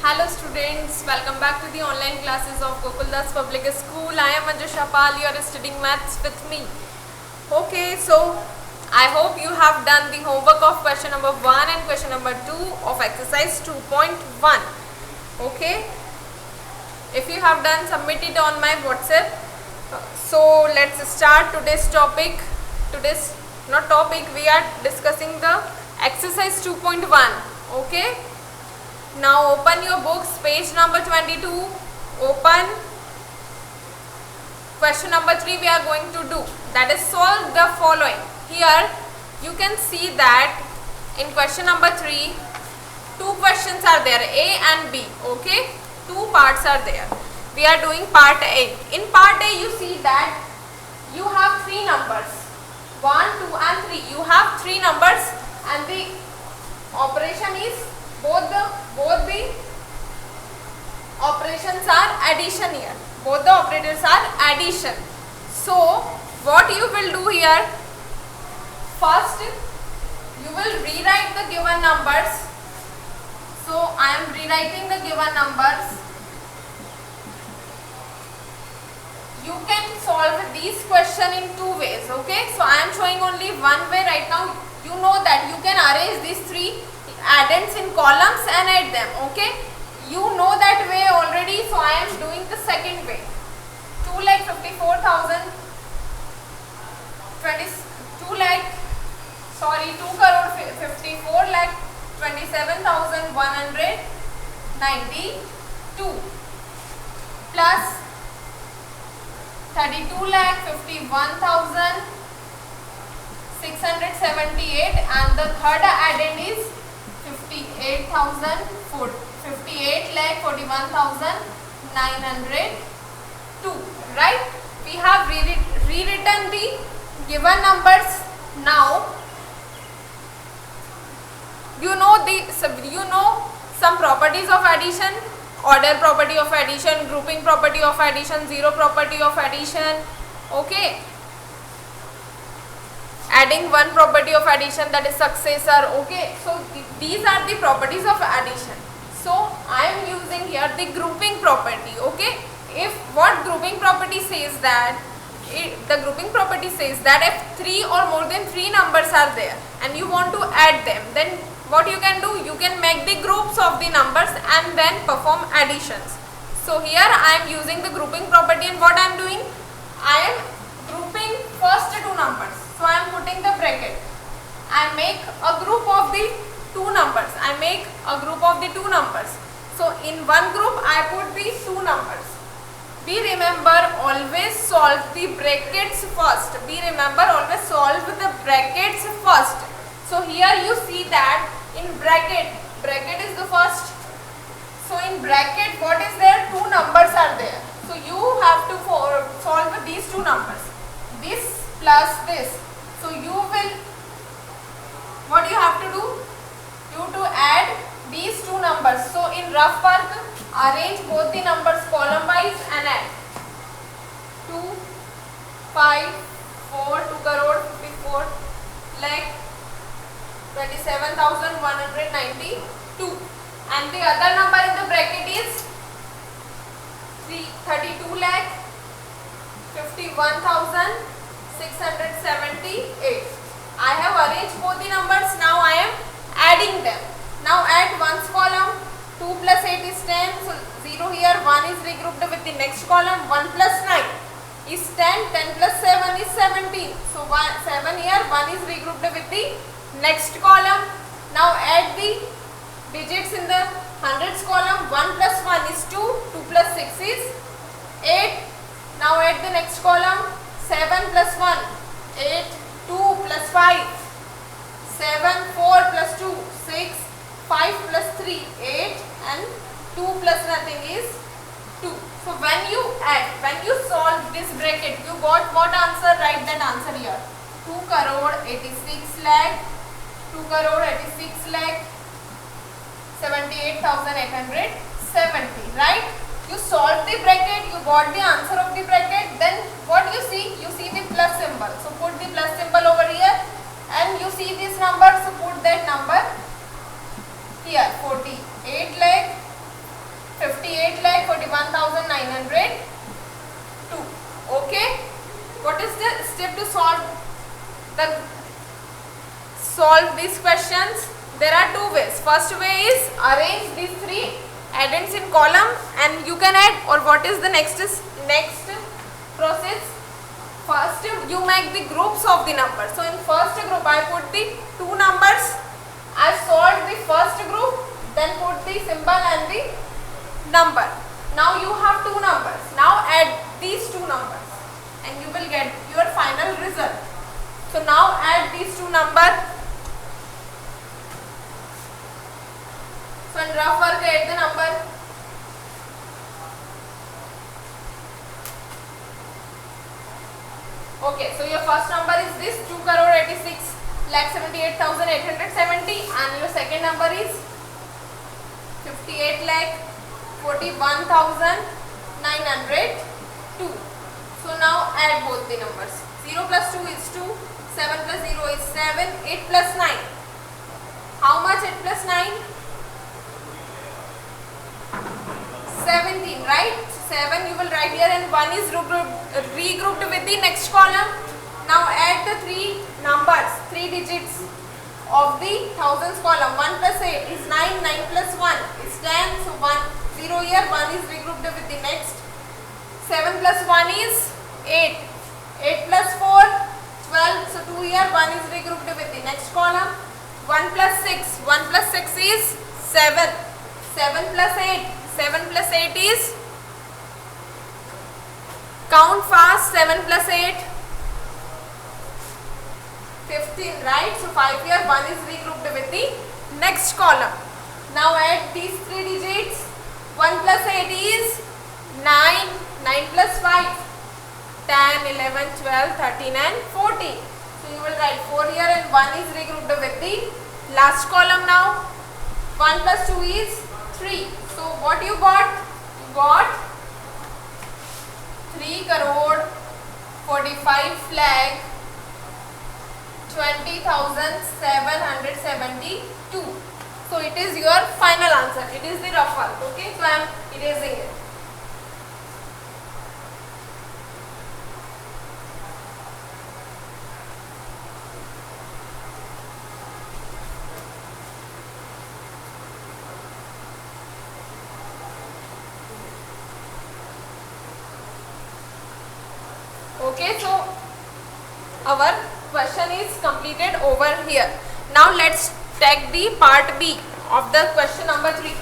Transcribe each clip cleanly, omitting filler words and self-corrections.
Hello students, welcome back to the online classes of Gokuldas Public School. I am Manjusha Pal, you are studying maths with me. Okay, so I hope you have done the homework of question number 1 and question number 2 of exercise 2.1. Okay, if you have done, submit it on my WhatsApp. So let's start today's topic. Today's not topic, we are discussing the exercise 2.1. Okay. Now open your books, page number 22, open. Question number 3 we are going to do, that is solve the following. Here you can see that in question number 3, two questions are there, A and B, okay. Two parts are there. We are doing part A. In part A you see that you have three numbers, 1, 2 and 3. You have three numbers and the operation is both the operations are addition here. Both the operators are addition. So what you will do here, first you will rewrite the given numbers. So I am rewriting the given numbers. You can solve these question in two ways, okay. So I am showing only one way right now. You know that you can arrange these three addends in columns and add them, okay. You know that way already, so I am doing the second way. 2,54,192 plus 32,51,678 and the third addend is 58,41,902, right. We have rewritten the given numbers. Now you know some properties of addition, order property of addition, grouping property of addition, zero property of addition, okay. Adding one property of addition, that is successor, okay. So these are the properties of addition. So I am using here the grouping property, okay. If what grouping property says that, the grouping property says that if three or more than three numbers are there and you want to add them, then what you can do, you can make the groups of the numbers and then perform additions. So here I am using the grouping property, and what I am doing, I am grouping first two numbers. So I am putting the bracket. I make a group of the two numbers. So in one group I put the two numbers. We remember always solve the brackets first. So here you see that in bracket is the first. So in bracket what is there? Two numbers are there. So you have to solve these two numbers. This plus this. So you will, what you have to do? You to add these two numbers. So in rough work, arrange both the numbers column wise and add. 2, 5, 4, 2 crore 54 lakh 27,192, and the other number in the bracket is 32 lakh 51,678. I have arranged both the numbers. Now I am adding them. Now add ones column. 2 plus 8 is 10. So 0 here. 1 is regrouped with the next column. 1 plus 9 is 10. 10 plus 7 is 17. So 7 here. 1 is regrouped with the next column. Now add the digits in the hundreds column. 1 plus 1 is 2. 2 plus 6 is 8. Now add the next column. 7 plus 1, 8, 2 plus 5, 7, 4 plus 2, 6, 5 plus 3, 8 and 2 plus nothing is 2. So when you solve this bracket, you got what answer? Write that answer here. 2 crore 86 lakh 78,870, right? You solve the bracket, you got the answer of the bracket, then what you see? You see the plus symbol. So put the plus symbol over here, and you see this number, so put that number here, 48 lakh 58,41,902. Okay, what is the step to solve these questions? There are two ways. First way is arrange these three addends in column and you can add, or what is the next process? First you make the groups of the numbers. So in first group I put the two numbers, I solved the first group, then put the symbol and the number. Now you have two numbers, now add these two numbers and you will get your final result. So now add these two numbers. So in rough work add the number. Okay, so your first number is this 2,86,78,870 and your second number is 58,41,902. So now add both the numbers. 0 plus 2 is 2, 7 plus 0 is 7, 8 plus 9. How much 8 plus 9? 17, right? 7 you will write here and 1 is regrouped with the next column. Now add the three numbers, 3 digits of the thousands column. 1 plus 8 is 9, 9 plus 1 is 10. So 0 here, 1 is regrouped with the next. 7 plus 1 is 8. 8 plus 4, 12. So 2 here, 1 is regrouped with the next column. 1 plus 6, 1 plus 6 is 7. 7 plus 8, 7 plus 8 is, count fast, 7 plus 8, 15, right? So 5 here, 1 is regrouped with the next column. Now add these 3 digits. 1 plus 8 is 9, 9 plus 5, 10, 11, 12, 13 and 14. So you will write 4 here and 1 is regrouped with the last column now. 1 plus 2 is 3. So what you got? You got 3,45 lakh 20,772. So it is your final answer. It is the rough work. Okay, so I am erasing it. Okay, so our question is completed over here. Now let's take the part B of the question number 3.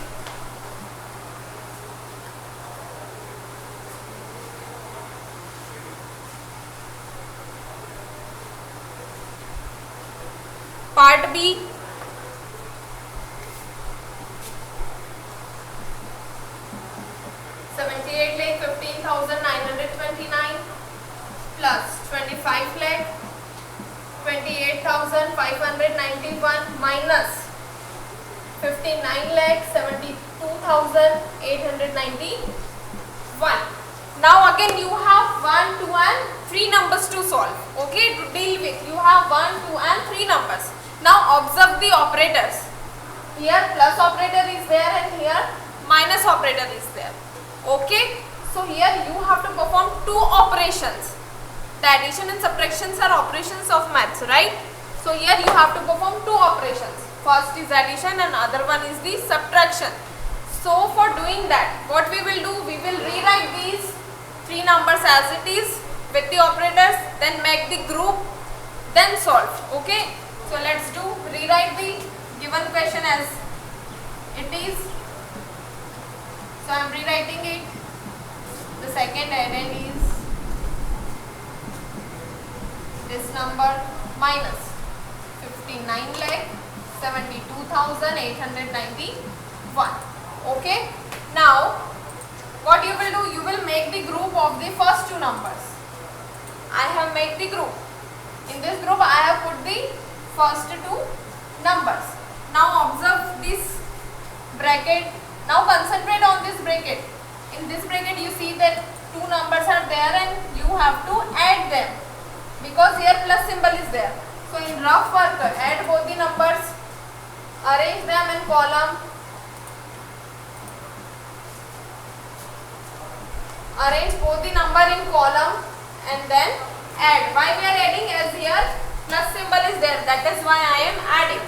Part B. Plus 25 lakh 28,591 minus 59 lakh 72,891. Now again you have 1, 2 and 3 numbers to solve. Okay, to deal with you have 1, 2 and 3 numbers. Now observe the operators. Here plus operator is there and here minus operator is there. Okay, so here you have to perform 2 operations. The addition and subtractions are operations of maths, right? So here you have to perform 2 operations. First is addition and other one is the subtraction. So for doing that, what we will do, we will rewrite these 3 numbers as it is with the operators, then make the group, then solve. Okay, so let's do rewrite the given question as it is. So I am rewriting it. The second addend is this number minus 59 lakh 72,891. Okay, now what you will do, you will make the group of the first 2 numbers. I have made the group. In this group I have put the first 2 numbers. Now observe this bracket. Now concentrate on this bracket. In this bracket you see that 2 numbers are there and you have to add them, because here plus symbol is there. So in rough work, add both the numbers, arrange them in column, arrange both the number in column and then add. Why we are adding? As here plus symbol is there, that is why I am adding.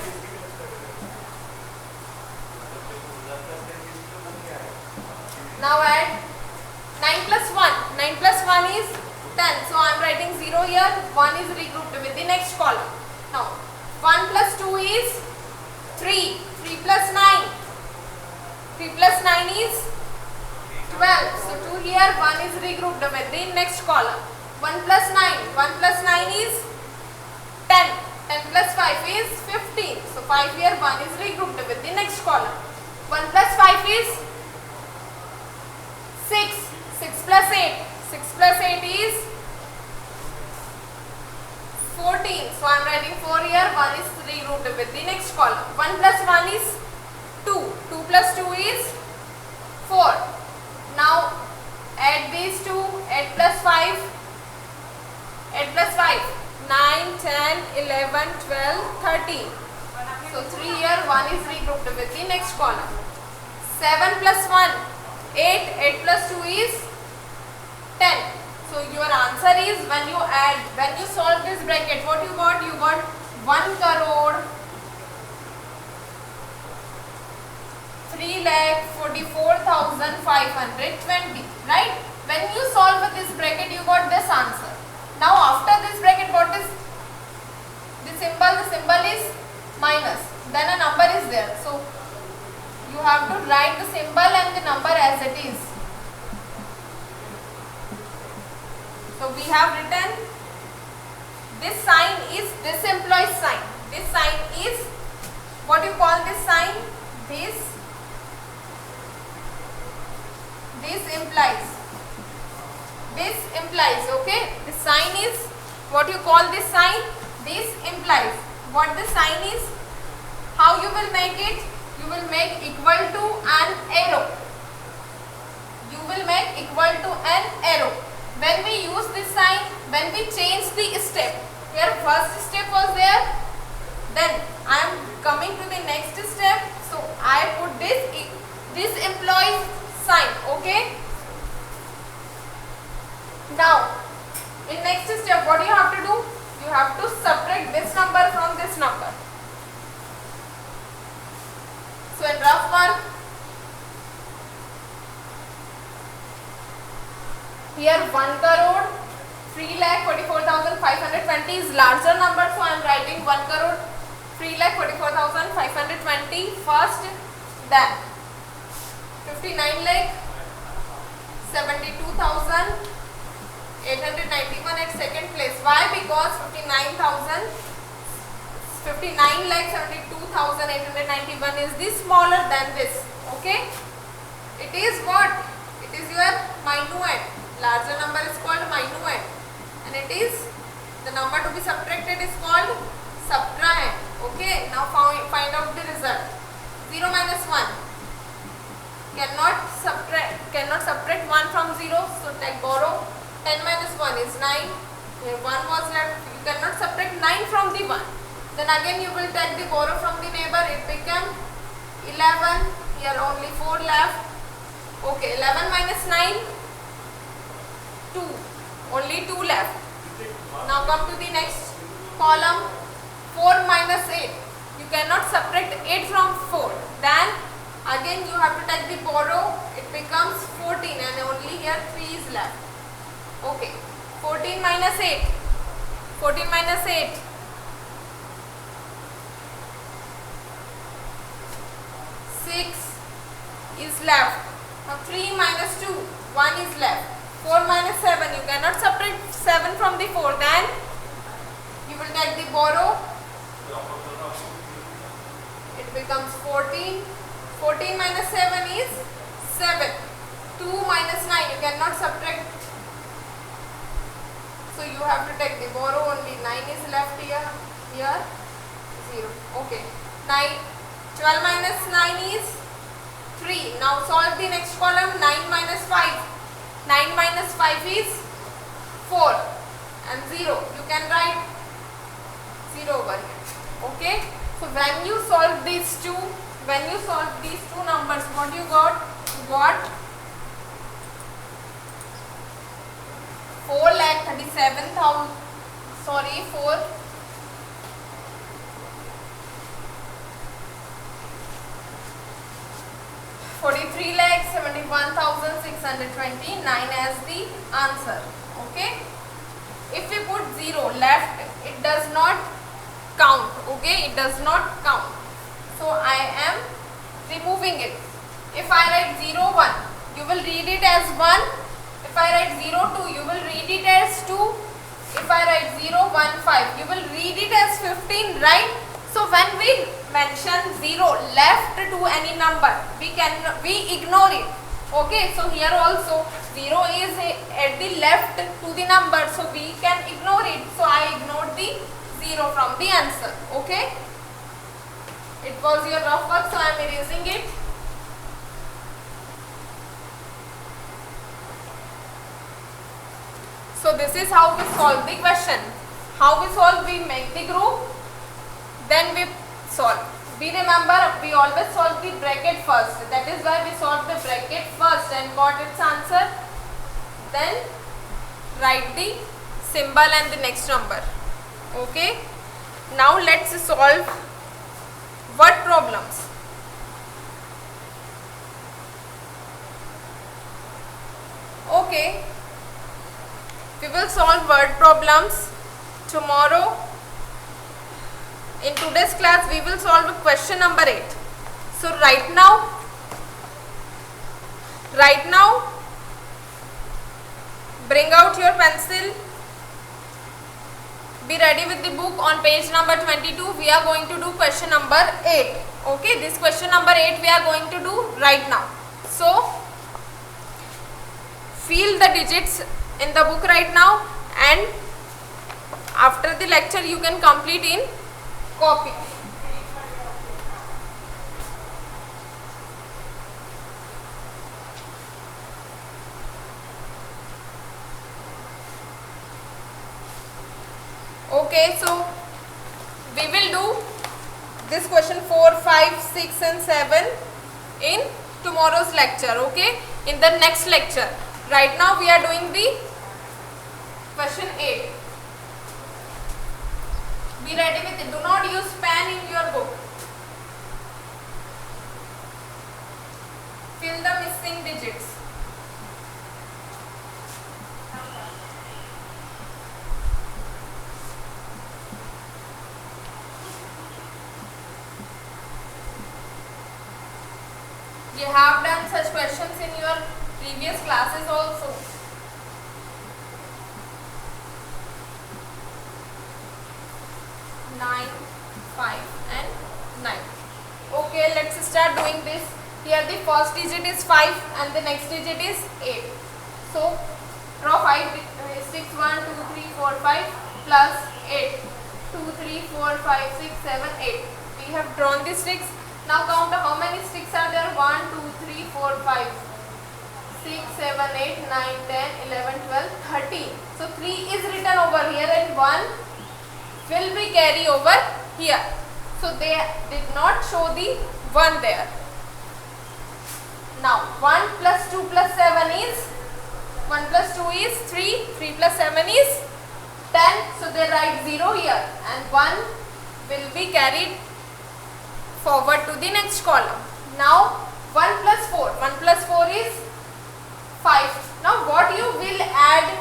Now add 9 plus 1. 9 plus 1 is 10. So I am writing 0 here. 1 is regrouped with the next column. Now 1 plus 2 is 3. 3 plus 9. 3 plus 9 is 12. So 2 here, 1 is regrouped with the next column. 1 plus 9. 1 plus 9 is 10. 10 plus 5 is 15. So 5 here, 1 is regrouped with the next column. 1 plus 5 is 6. 6 plus 8. 6 plus 8 is 14. So I am writing 4 here, 1 is regrouped with the next column. 1 plus 1 is 2. 2 plus 2 is 4. Now add these two. 8 plus 5. 8 plus 5. 9, 10, 11, 12, 13. So 3 here, 1 is regrouped with the next column. 7 plus 1. 8. 8 plus 2 is 10. So your answer is, when you add, when you solve this bracket, what you got? You got 1 crore 3,44,520, right? When you solve this bracket, you got this answer. Now after this bracket, what is the symbol? The symbol is minus. Then a number is there. So you have to write the symbol and the number as it is. So we have written, this sign is this employees sign. This sign is, what you call this sign? This implies. This implies, okay? This sign is, what you call this sign? This implies. What this sign is? How you will make it? You will make equal to an arrow. You will make equal to an arrow. When we use this sign, when we change the step, here first step was there, then I am coming to the next step, so I put this employees sign, okay? Now, in next step, what you have to do? You have to subtract this number from this number. So in rough work, here 1 crore 3,44,520 is larger number, so I am writing 1 crore 3,44,520 first, then 59 lakh 72,891 at second place. Why? Because 59 lakh 72,891 is this smaller than this, okay? It is what? It is your minuend. Larger number is called minuend, and it is, the number to be subtracted is called subtrahend, okay? Now find out the result. 0 minus 1. Cannot subtract 1 from 0, so take borrow. 10 minus 1 is 9. Here 1 was left. You cannot subtract 9 from the 1. Then again you will take the borrow from the neighbor. It become 11. Here only 4 left. Okay, 11 minus 9, 2. Only 2 left. Now come to the next column. 4 minus 8. You cannot subtract 8 from 4. Then again you have to take the borrow. It becomes 14, and only here 3 is left. Okay. 14 minus 8. 14 minus 8. 6 is left. Now 3 minus 2. 1 is left. 4 minus 7. You cannot subtract 7 from the 4. Then you will take the borrow. It becomes 14. 14 minus 7 is 7. 2 minus 9. You cannot subtract. So you have to take the borrow. Only 9 is left here. Here 0. Okay. 12 minus 9 is 3. Now solve the next column. 9 minus 5. 9 minus 5 is 4. And 0. You can write 0 over here. Okay. So when you solve these two numbers, what you got? You got 4,37,000, sorry, 43,71,629 as the answer. Okay. If we put 0 left, it does not count. Okay, it does not count. So I am removing it. If I write 0, 1, you will read it as 1. If I write 0, 2, you will read it as 2. If I write 0, 1, 5, you will read it as 15, right? So when we mention 0 left to any number, we ignore it. Okay, so here also 0 is at the left to the number, so we can ignore it. So I ignored the 0 from the answer. Okay, it was your rough work, so I am erasing it. So this is how we solve the question. How we solve? We make the group, then we solve. We remember, we always solve the bracket first. That is why we solve the bracket first and got its answer. Then write the symbol and the next number. Okay. Now let's solve word problems. Okay. We will solve word problems tomorrow. In today's class, we will solve question number 8. So right now, bring out your pencil. Be ready with the book. On page number 22, we are going to do question number 8. Okay, this question number 8 we are going to do right now. So, fill the digits in the book right now, and after the lecture you can complete in copy. Okay, so we will do this question 4, 5, 6 and 7 in tomorrow's lecture. Okay, in the next lecture. Right now we are doing the question 8. Be ready with it. Do not use pen in your book. Fill the missing digits. You have done such questions in your previous classes also. Nine, 5 and 9. Okay, let's start doing this. Here the first digit is 5 and the next digit is 8. So draw 5 sticks, 1, 2, 3, 4, 5 plus 8. 2, 3, 4, 5, 6, 7, 8. We have drawn the sticks. Now count how many sticks are there. 1, 2, 3, 4, 5, 6, 7, 8, 9, 10, 11, 12, 13. So 3 is written over here and 1 will be carry over here. So they did not show the 1 there. Now 1 plus 2 plus 7 is 1 plus 2 is 3. 3 plus 7 is 10. So they write 0 here and 1 will be carried forward to the next column. Now 1 plus 4. 1 plus 4 is 5. Now what you will add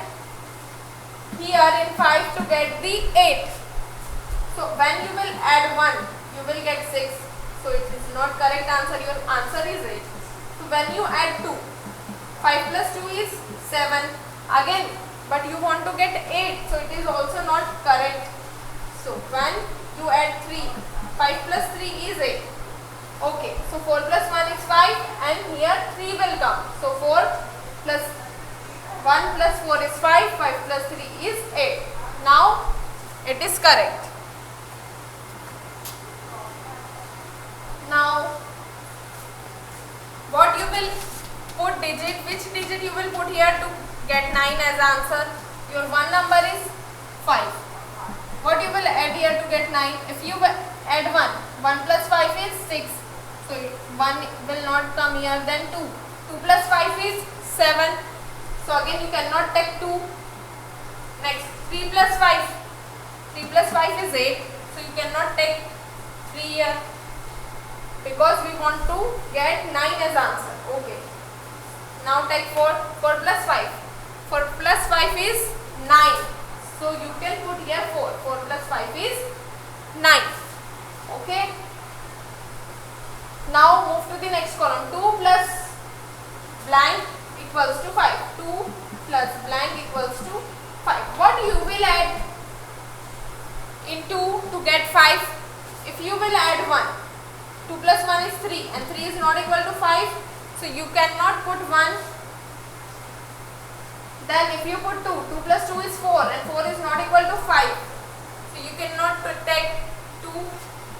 here in 5 to get the 8? So when you will add 1, you will get 6. So it is not correct answer. Your answer is 8. So when you add 2, 5 plus 2 is 7. Again, but you want to get 8. So it is also not correct. So when you add 3, 5 plus 3 is 8. Okay. So 4 plus 1 is 5 and here 3 will come. So 4 plus 1 plus 4 is 5. 5 plus 3 is 8. Now it is correct. Now, what you will put digit, which digit you will put here to get 9 as answer? Your one number is 5. What you will add here to get 9? If you add 1, 1 plus 5 is 6. So 1 will not come here. Then 2. 2 plus 5 is 7. So again you cannot take 2. Next, 3 plus 5. 3 plus 5 is 8. So you cannot take 3 here because we want to get 9 as answer. Okay. Now take 4. 4 plus 5. 4 plus 5 is 9. So you can put here 4. 4 plus 5 is 9. Okay. Now move to the next column. 2 plus blank equals to 5. 2 plus blank equals to 5. What you will add in 2 to get 5? If you will add 1, 2 plus 1 is 3 and 3 is not equal to 5. So you cannot put 1. Then if you put 2, 2 plus 2 is 4 and 4 is not equal to 5. So you cannot take 2.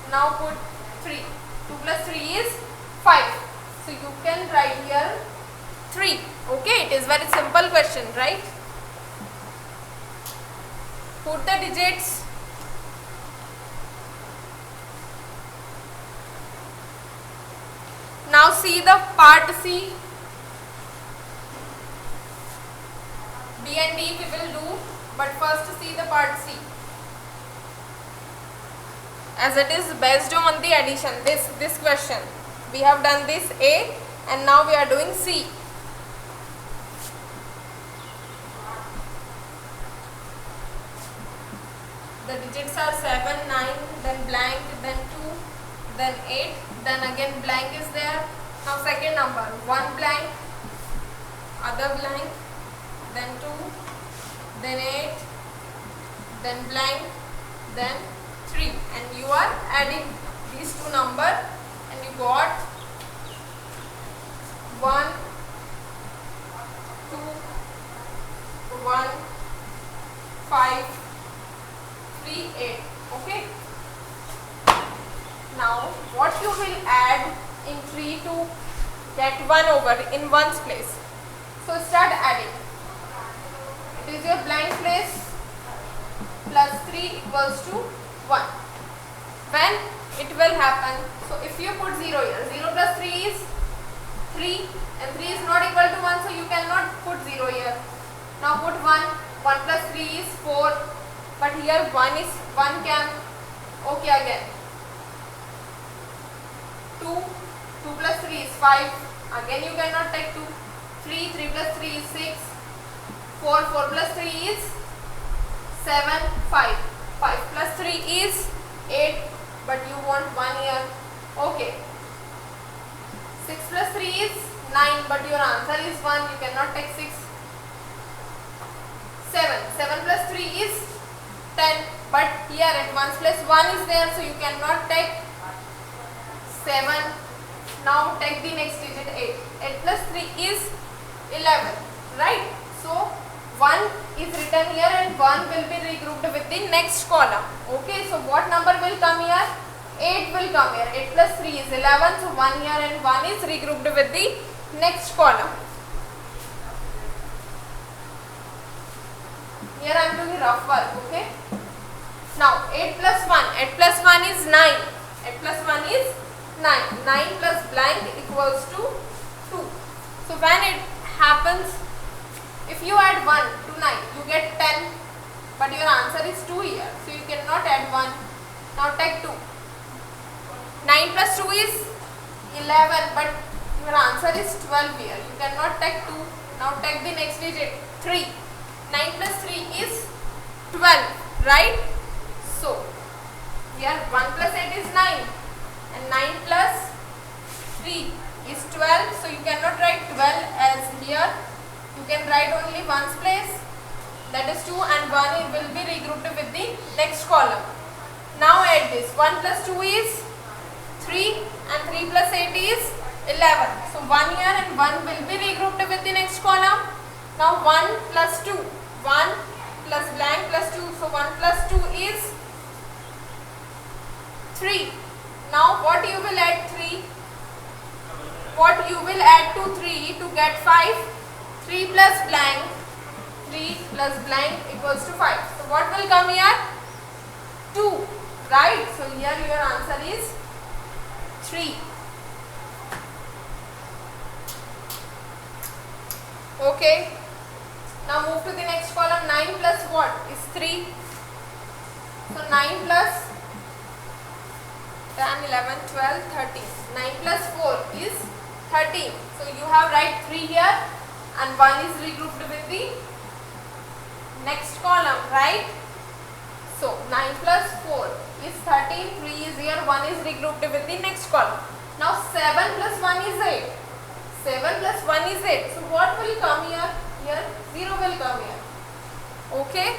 Now put 3. 2 plus 3 is 5. So you can write here 3. Okay, it is very simple question, right? Put the digits. Now see the part C. B and D we will do, but first see the part C. As it is based on the addition, this question. We have done this A and now we are doing C. The digits are 7, 9, then blank, then 2, then 8, then again blank is there. Now second number, 1 blank, other blank, then 2, then 8, then blank, then 3, and you are adding these two numbers and you got 1, 2, 1, 5, 3, 8. Okay. Now what you will add in 3 to get 1 over in ones place? So start adding. It is your blank place plus 3 equals to 1. When it will happen? So if you put 0 here, 0 plus 3 is 3 and 3 is not equal to 1, so you cannot put 0 here. Now put 1. 1 plus 3 is 4, but here 1 can. Okay, again 2. 2 plus 3 is 5. Again you cannot take 2. 3. 3 plus 3 is 6. 4. 4 plus 3 is 7. 5. 5 plus 3 is 8. But you want 1 here. Okay. 6 plus 3 is 9. But your answer is 1. You cannot take 6. 7. 7 plus 3 is 10. But here at 1's place 1 is there. So you cannot take 7. Now take the next digit 8. 8 plus 3 is 11. Right? So 1 is written here and 1 will be regrouped with the next column. Okay. So what number will come here? 8 will come here. 8 plus 3 is 11. So 1 here and 1 is regrouped with the next column. Here I am doing rough work. Okay. Now 8 plus 1. 8 plus 1 is 9. 8 plus 1 is 9. 9 plus blank equals to 2. So when it happens, if you add 1 to 9, you get 10. But your answer is 2 here. So you cannot add 1. Now take 2. 9 plus 2 is 11. But your answer is 12 here. You cannot take 2. Now take the next digit 3. 9 plus 3 is 12. Right? So here 1 plus 8 is 9. And 9 plus 3 is 12. So you cannot write 12 as here. You can write only 1's place. That is 2 and 1 will be regrouped with the next column. Now add this. 1 plus 2 is 3 and 3 plus 8 is 11. So 1 here and 1 will be regrouped with the next column. Now 1 plus 2. 1 plus blank plus 2. So 1 plus 2 is 3. Now what you will add 3? What you will add to 3 to get 5? 3 plus blank. 3 plus blank equals to 5. So what will come here? 2. Right? So here your answer is 3. Okay. Now move to the next column. 9 plus what is 3? So 9 plus 10, 11, 12, 13. 9 plus 4 is 13. So you have write 3 here and 1 is regrouped with the next column, right? So 9 plus 4 is 13, 3 is here, 1 is regrouped with the next column. Now 7 plus 1 is 8. 7 plus 1 is 8. So what will come here? Here 0 will come here. Okay.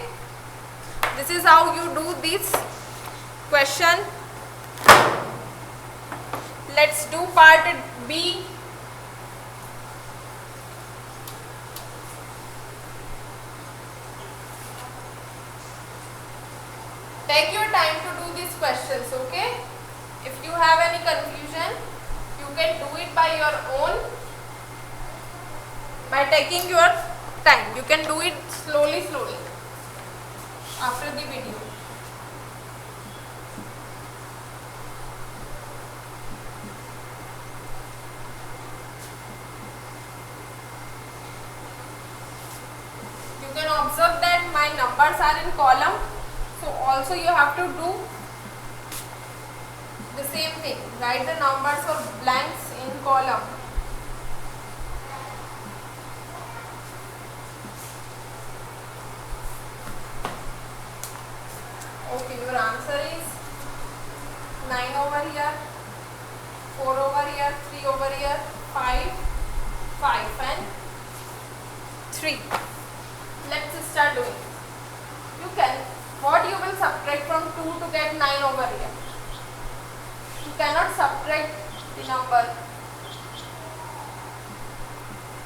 This is how you do this question. Let's do part B. Take your time to do these questions, okay? If you have any confusion, you can do it by your own, by taking your time. You can do it slowly after the video. You can observe that my numbers are in column, so also you have to do the same thing. Write the numbers or blanks in column. Okay, your answer is 9 over here, 4 over here, 3 over here, 5, 5 and 3. Let's start doing. What you will subtract from 2 to get 9 over here? You cannot subtract the number.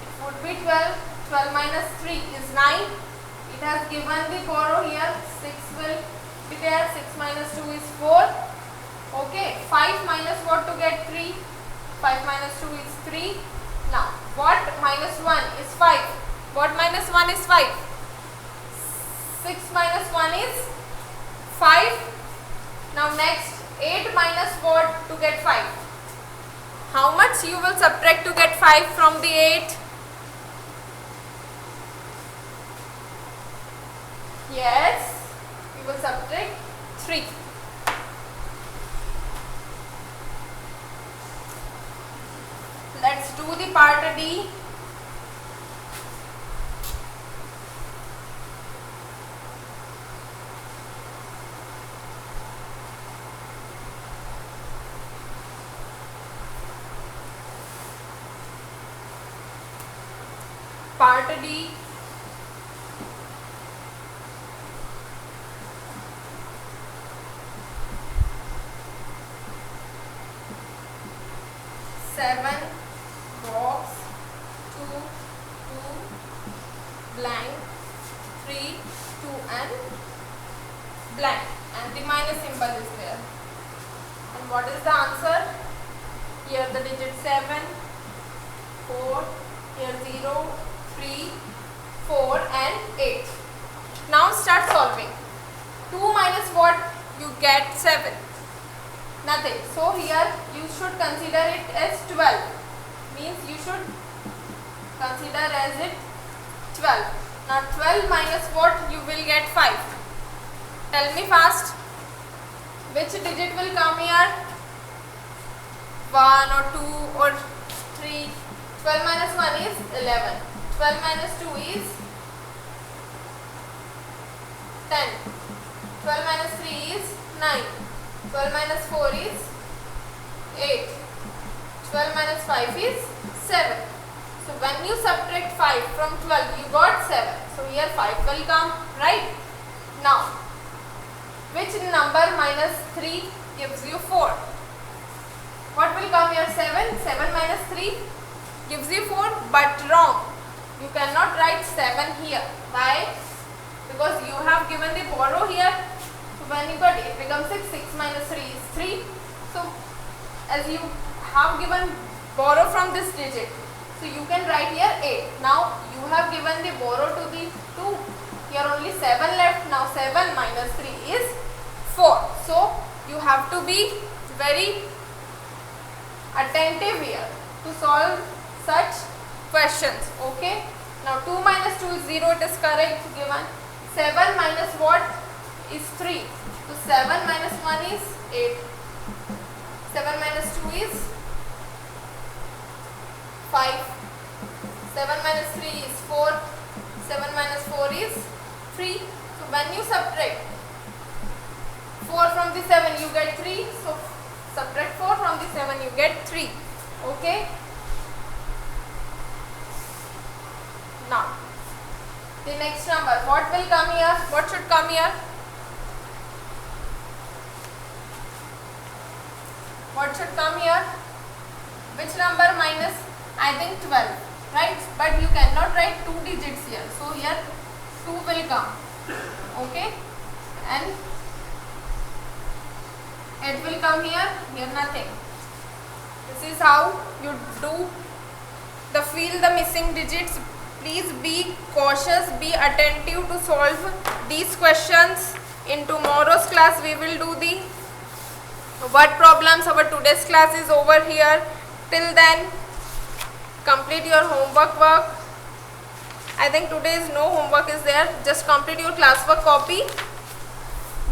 It would be 12. 12 minus 3 is 9. It has given the borrow here. 6 will be there. 6 minus 2 is 4. Okay. 5 minus what to get 3? 5 minus 2 is 3. Now, what minus 1 is 5? What minus 1 is 5? 6 minus 1 is 5. Now next, 8 minus what to get 5? How much you will subtract to get 5 from the 8? Yes, you will subtract 3. Let's do the part D. Part D. Seven box 2 2 blank 3 2 and blank, and the minus symbol is there. And what is the answer? Here the digit 7, 4, here 0, 3, 4 and 8. Now start solving. 2 minus what you get? 7. Nothing. So here you should consider it as 12. Means you should consider as it 12. Now 12 minus what you will get? 5. Tell me fast. Which digit will come here? 1 or 2 or 3. 12 minus 1 is 11. 12 minus 2 is 10. 12 minus 3 is 9. 12 minus 4 is 8. 12 minus 5 is 7. So when you subtract 5 from 12, you got 7. So here 5 will come, right? Now, which number minus 3 gives you 4? What will come here? 7. 7 minus 3 gives you 4, but wrong. You cannot write 7 here. Why? Because you have given the borrow here. So when you got it becomes 6. 6 minus 3 is 3. So as you have given borrow from this digit, so you can write here 8. Now you have given the borrow to the 2. Here only 7 left. Now 7 minus 3 is 4. So you have to be very attentive here to solve such questions. Okay. Now 2 minus 2 is 0, it is correct, given. 7 minus what is 3? So 7 minus 1 is 8. 7 minus 2 is 5. 7 minus 3 is 4. 7 minus 4 is 3. So when you subtract 4 from the 7, you get 3. So subtract 4 from the 7, you get 3. Okay. Now, the next number, what will come here? What should come here? What should come here? Which number minus? I think 12, right? But you cannot write 2 digits here. So here 2 will come. Okay. And it will come here. Here nothing. This is how you do the fill the missing digits. Please be cautious, be attentive to solve these questions. In tomorrow's class we will do the word problems. Our today's class is over here. Till then, complete your homework work. I think today is no homework is there. Just complete your classwork copy.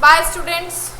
Bye students.